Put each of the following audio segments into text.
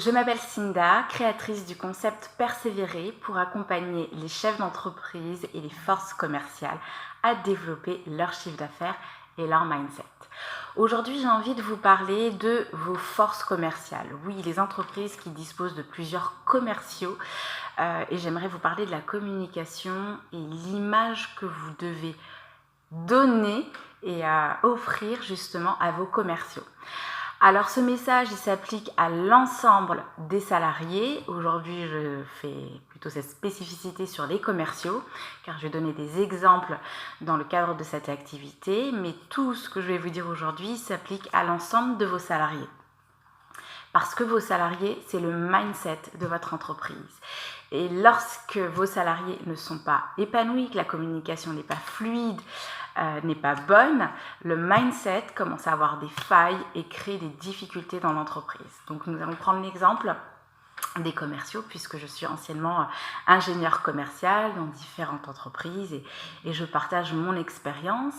Je m'appelle Cinda, créatrice du concept Persévérer pour accompagner les chefs d'entreprise et les forces commerciales à développer leur chiffre d'affaires et leur mindset. Aujourd'hui, j'ai envie de vous parler de vos forces commerciales. Oui, les entreprises qui disposent de plusieurs commerciaux et j'aimerais vous parler de la communication et l'image que vous devez donner et offrir justement à vos commerciaux. Alors ce message, il s'applique à l'ensemble des salariés. Aujourd'hui, je fais plutôt cette spécificité sur les commerciaux, car je vais donner des exemples dans le cadre de cette activité, mais tout ce que je vais vous dire aujourd'hui s'applique à l'ensemble de vos salariés. Parce que vos salariés, c'est le mindset de votre entreprise. Et lorsque vos salariés ne sont pas épanouis, que la communication n'est pas fluide, n'est pas bonne, le mindset commence à avoir des failles et crée des difficultés dans l'entreprise. Donc nous allons prendre l'exemple des commerciaux, puisque je suis anciennement ingénieure commerciale dans différentes entreprises et je partage mon expérience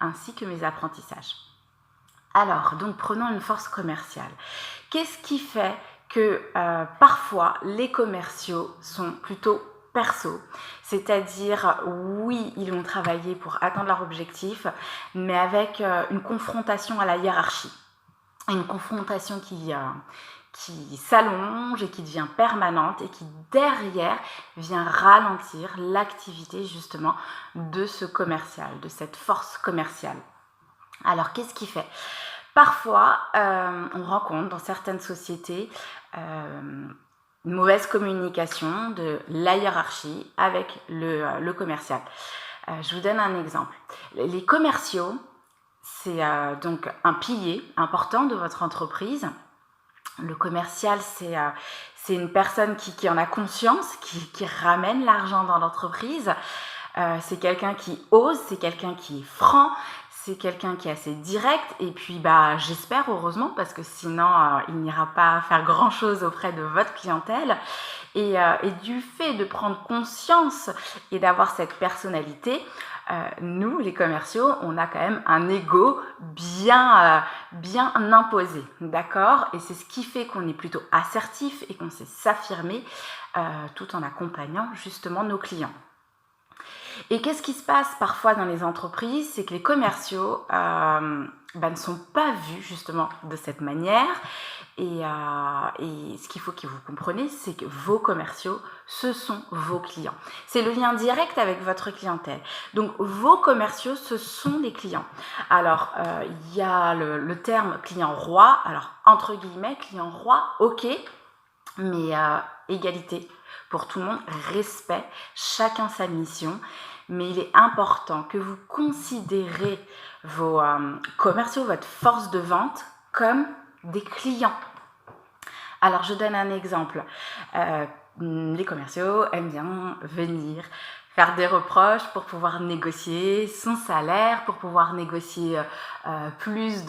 ainsi que mes apprentissages. Alors, donc prenons une force commerciale. Qu'est-ce qui fait que parfois les commerciaux sont plutôt perso, c'est-à-dire oui, ils vont travailler pour atteindre leur objectif, mais avec une confrontation à la hiérarchie, une confrontation qui s'allonge et qui devient permanente et qui derrière vient ralentir l'activité justement de ce commercial, de cette force commerciale. Alors qu'est-ce qui fait ? Parfois, on rencontre dans certaines sociétés une mauvaise communication de la hiérarchie avec le commercial. Je vous donne un exemple. Les commerciaux, c'est donc un pilier important de votre entreprise. Le commercial, c'est une personne qui en a conscience, qui ramène l'argent dans l'entreprise. C'est quelqu'un qui ose, c'est quelqu'un qui est franc, c'est quelqu'un qui est assez direct et puis j'espère heureusement parce que sinon il n'ira pas faire grand chose auprès de votre clientèle et du fait de prendre conscience et d'avoir cette personnalité, nous les commerciaux on a quand même un ego bien imposé, d'accord, et c'est ce qui fait qu'on est plutôt assertif et qu'on sait s'affirmer tout en accompagnant justement nos clients. Et qu'est-ce qui se passe parfois dans les entreprises, c'est que les commerciaux ne sont pas vus justement de cette manière. Et ce qu'il faut que vous compreniez, c'est que vos commerciaux, ce sont vos clients. C'est le lien direct avec votre clientèle. Donc vos commerciaux, ce sont les clients. Alors il y a le terme client roi. Alors entre guillemets, client roi, ok, mais égalité pour tout le monde, respect, chacun sa mission, mais il est important que vous considérez vos commerciaux, votre force de vente comme des clients. Alors je donne un exemple, les commerciaux aiment bien venir faire des reproches pour pouvoir négocier son salaire, pour pouvoir négocier plus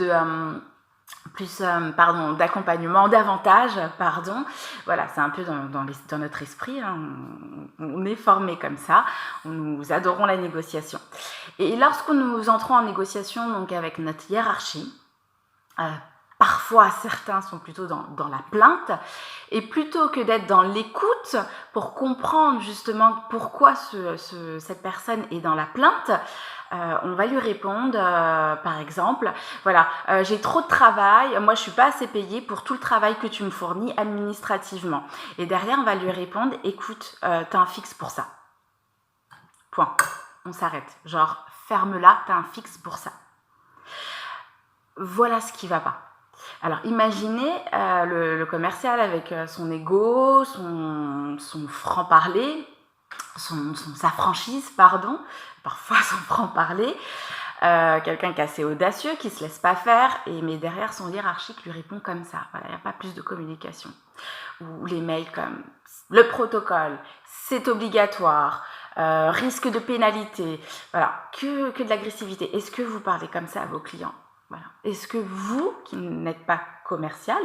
d'accompagnement, d'avantages, Voilà, c'est un peu dans notre esprit, hein. On est formé comme ça, nous adorons la négociation. Et lorsque nous entrons en négociation donc avec notre hiérarchie, parfois certains sont plutôt dans la plainte, et plutôt que d'être dans l'écoute pour comprendre justement pourquoi cette personne est dans la plainte, on va lui répondre par exemple, voilà, j'ai trop de travail, moi je suis pas assez payée pour tout le travail que tu me fournis administrativement. Et derrière on va lui répondre, écoute, t'as un fixe pour ça. Point. On s'arrête. Genre, ferme-la, t'as un fixe pour ça. Voilà ce qui va pas. Alors imaginez le commercial avec son ego, son franc-parler, sa franchise, parfois son franc-parler, quelqu'un qui est assez audacieux, qui se laisse pas faire, mais derrière son hiérarchique lui répond comme ça. Voilà, il n'y a pas plus de communication. Ou les mails comme le protocole, c'est obligatoire, risque de pénalité, voilà, que de l'agressivité. Est-ce que vous parlez comme ça à vos clients ? Voilà. Est-ce que vous, qui n'êtes pas commercial,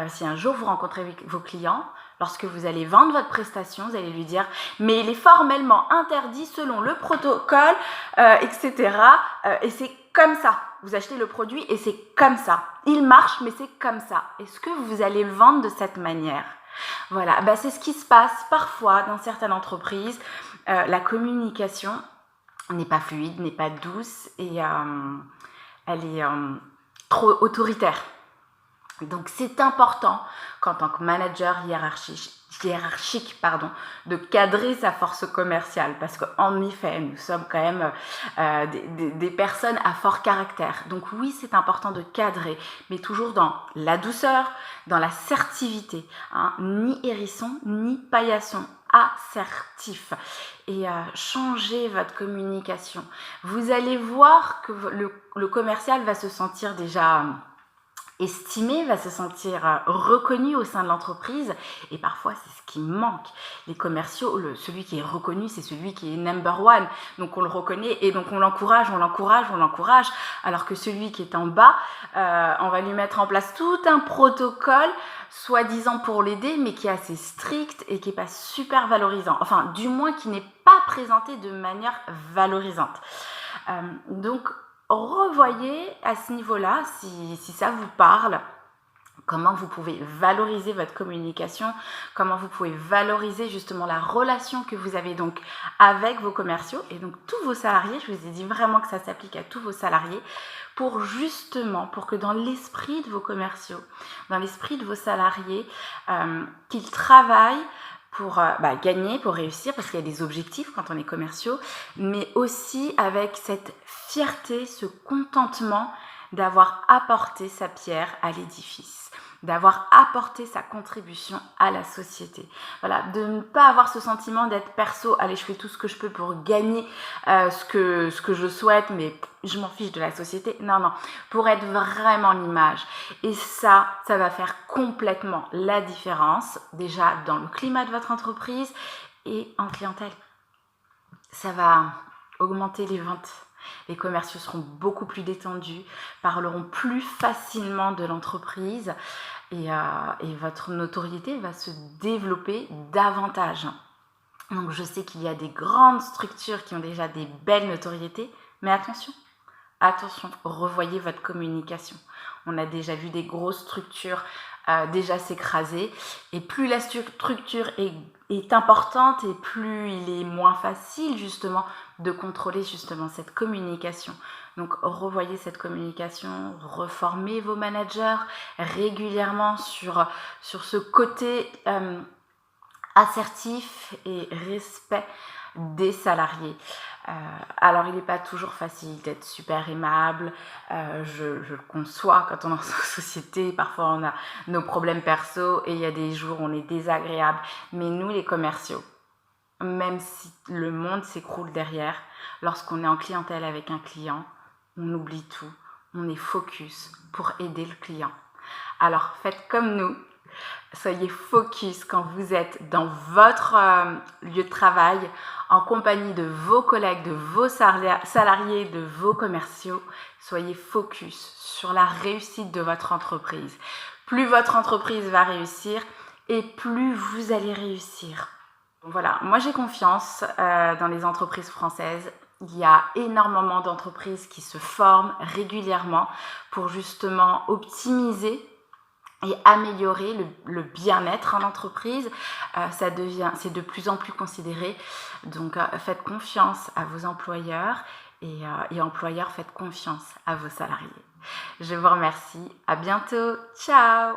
si un jour vous rencontrez vos clients, Lorsque vous allez vendre votre prestation, vous allez lui dire « mais il est formellement interdit selon le protocole, etc. Et c'est comme ça. Vous achetez le produit et c'est comme ça. Il marche, mais c'est comme ça. » Est-ce que vous allez le vendre de cette manière ? Voilà, c'est ce qui se passe parfois dans certaines entreprises. La communication n'est pas fluide, n'est pas douce et elle est trop autoritaire. Donc c'est important qu'en tant que manager hiérarchique, de cadrer sa force commerciale, parce qu'en effet, nous sommes quand même des personnes à fort caractère. Donc oui, c'est important de cadrer, mais toujours dans la douceur, dans l'assertivité, ni hérisson, ni paillasson, assertif. Et changez votre communication. Vous allez voir que le commercial va se sentir déjà estimé, va se sentir reconnu au sein de l'entreprise, et parfois c'est ce qui manque. Les commerciaux, celui qui est reconnu, c'est celui qui est number one, donc on le reconnaît et donc on l'encourage, alors que celui qui est en bas, on va lui mettre en place tout un protocole, soi-disant pour l'aider, mais qui est assez strict et qui n'est pas super valorisant, enfin du moins qui n'est pas présenté de manière valorisante. Donc revoyez à ce niveau-là, si ça vous parle, comment vous pouvez valoriser votre communication, comment vous pouvez valoriser justement la relation que vous avez donc avec vos commerciaux et donc tous vos salariés. Je vous ai dit vraiment que ça s'applique à tous vos salariés pour que dans l'esprit de vos commerciaux, dans l'esprit de vos salariés, qu'ils travaillent pour gagner, pour réussir, parce qu'il y a des objectifs quand on est commerciaux, mais aussi avec cette fierté, ce contentement d'avoir apporté sa pierre à l'édifice, d'avoir apporté sa contribution à la société. Voilà, de ne pas avoir ce sentiment d'être perso, allez, je fais tout ce que je peux pour gagner ce que je souhaite, mais je m'en fiche de la société. Non, pour être vraiment l'image. Et ça va faire complètement la différence, déjà dans le climat de votre entreprise et en clientèle. Ça va augmenter les ventes. Les commerciaux seront beaucoup plus détendus, parleront plus facilement de l'entreprise et votre notoriété va se développer davantage. Donc je sais qu'il y a des grandes structures qui ont déjà des belles notoriétés, mais attention, revoyez votre communication. On a déjà vu des grosses structures déjà s'écraser, et plus la structure est importante et plus il est moins facile justement de contrôler justement cette communication. Donc revoyez cette communication, reformez vos managers régulièrement sur ce côté assertif et respect des salariés. Alors il n'est pas toujours facile d'être super aimable, je le conçois quand on est en société, parfois on a nos problèmes perso et il y a des jours où on est désagréable, mais nous les commerciaux, même si le monde s'écroule derrière, lorsqu'on est en clientèle avec un client, on oublie tout, on est focus pour aider le client. Alors faites comme nous. Soyez focus quand vous êtes dans votre lieu de travail, en compagnie de vos collègues, de vos salariés, de vos commerciaux. Soyez focus sur la réussite de votre entreprise. Plus votre entreprise va réussir et plus vous allez réussir. Voilà, moi j'ai confiance dans les entreprises françaises. Il y a énormément d'entreprises qui se forment régulièrement pour justement optimiser et améliorer le bien-être en entreprise. C'est de plus en plus considéré. Donc faites confiance à vos employeurs et employeurs, faites confiance à vos salariés. Je vous remercie. À bientôt. Ciao.